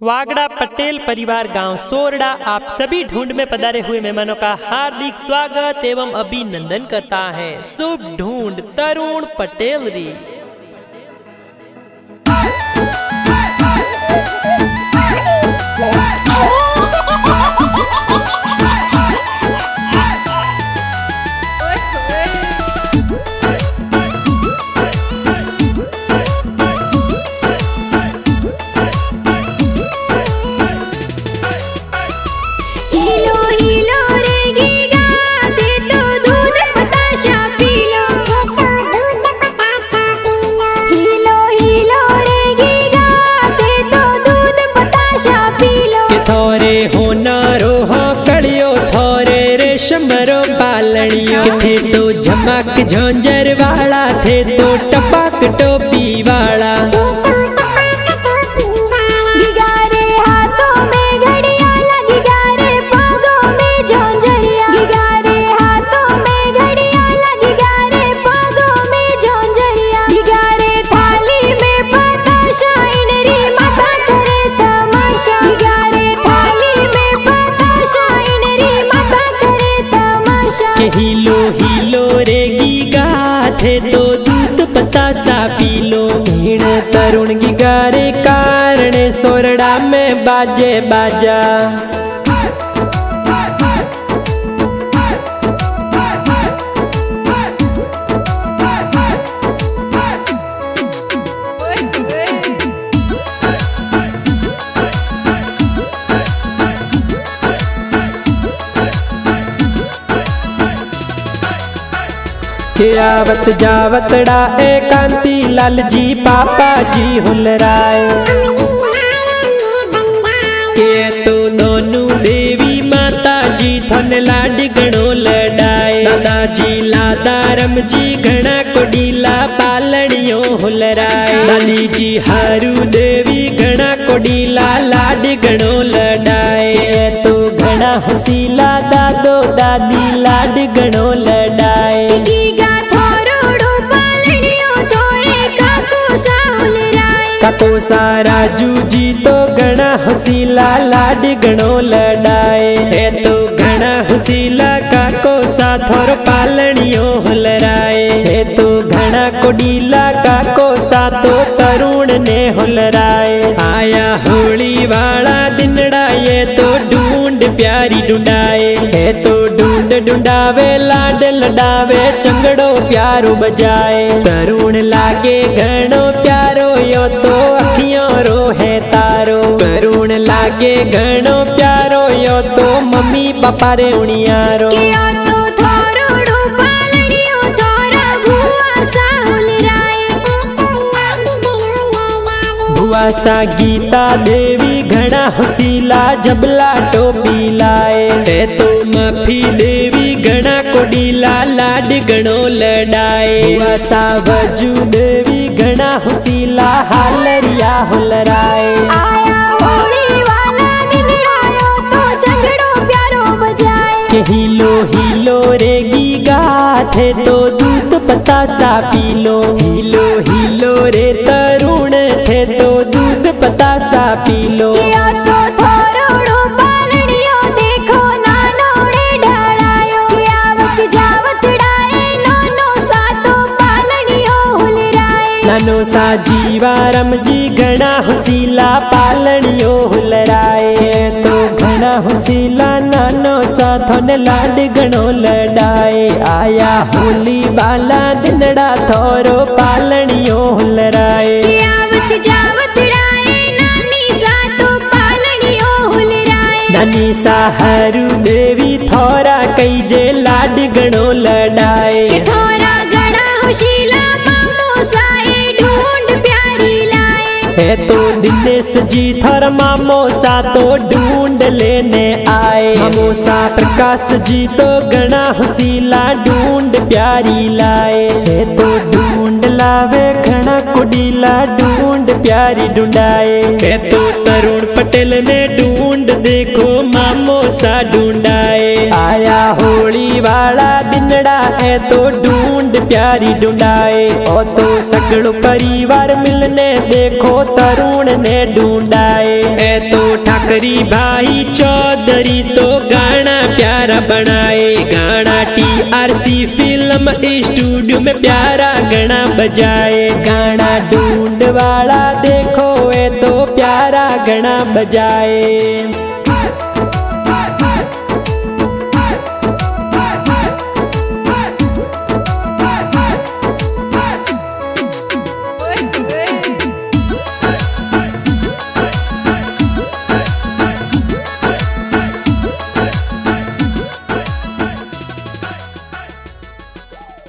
वागड़ा पटेल परिवार गांव सोरड़ा आप सभी ढूंढ में पधारे हुए मेहमानों का हार्दिक स्वागत एवं अभिनंदन करता है शुभ ढूंढ तरुण पटेल री। थे तो झमक झंझर वाला थे तो टपक टोपी वाला गिगारे हाथों में घड़ियाला गिगारे पागों में झंझरिया गिगारे हाथों में घड़ियाला गिगारे पागों में झंझरिया गिगारे थाली में बताशा इनरी माता करे तमाशा गिगारे थाली में बताशा इनरी माता करे तमाशा हिलो हिलो रे गीगा थे तो दूध बतासा पी लो भीड़ तरुण गिगारे कारण सोरड़ा में बाजे बाजा आवत जावतड़ा एकांती लाल जी पापा जी हुलराय के तो दोनों देवी माता जी थन लाड गणो लड़ाए दादाजी लादारम जी घना कोडीला पालनियो हुलराय लाली जी हारू देवी घना कोडीला लाड गणो लड़ाए तो घना हसीला दादो दादी लाड गणो लड़ाए काको राजू जी तो घना हसीला लाड गणो लड़ाए है तो घना हसीला काको सा थोर पालनियो हुलराए है तो घना कोडीला काको सा तो तरुण ने हुलराए आया होली वाला दिनड़ा ये तो ढूंढ प्यारी ढूंढाए है तो ढूंढ ढूंढावे लाड लडावे चंगड़ो प्यारो बजाए तरुण लागे घणो प्यारो यो तो अखियों रो है तारो तरुण लागे घणो प्यारो यो तो मम्मी पापा रे उनियारो सा गीता देवी घना हसीला जबला टोपी लाए है तो माफी देवी घना कोडीला लाड गणो लड़ाए सा वजू देवी घना हसीला हालरिया हुलराए आया होली वाला दिनड़ायो तो चंगड़ो प्यारो बजाए के हिलो हिलो रे गीगा थे तो दूध बतासा पी लो हिलो हिलो रे तरुण थे तो दूध बतासा पी लो तो थोरोड़ो पालनियो देखो नानो रे ढाळायो आवत जावत डाए नानो सा तो पालनियो हुलराए नानो सा जीवारम जी घना हसीला पालनियो हुलराए तो घना हसीला नानो सा थोन लाड गणो लड़ाए आया होली वाला दिनड़ा थोरो पालनियो हुलराए आवत जावत डाए नानी सा तो पालनियो हुलराए नानी सा हरू देवी थोरा कई जे लाड गणो लड़ाए थोरा गणा हुशीला मामो साए ढूंढ प्यारी लाए है तो दिनेश जी थोर मामो सा तो ढूंढ लेने आए मामो सा प्रकाश जी तो घना हसीला ढूंढ प्यारी लाए है तो ढूंढ लावे घना कोडीला ढूंढ प्यारी ढूंढाए है तो तरुण पटेल ने ढूंढ देखो मामो सा ढूंढाए आया होली वाला दिनड़ा है तो ढूंढ में प्यारी ढूंढाए। ओ तो सगड़ो परिवार मिलने देखो तरुण ने ढूंढाए। ए तो ठाकरी भाई चौधरी तो गाना प्यारा बनाए। गाना TRC फिल्म स्टूडियो में प्यारा गाना बजाए। गाना ढूंढ वाला देखो ए तो प्यारा गाना बजाए।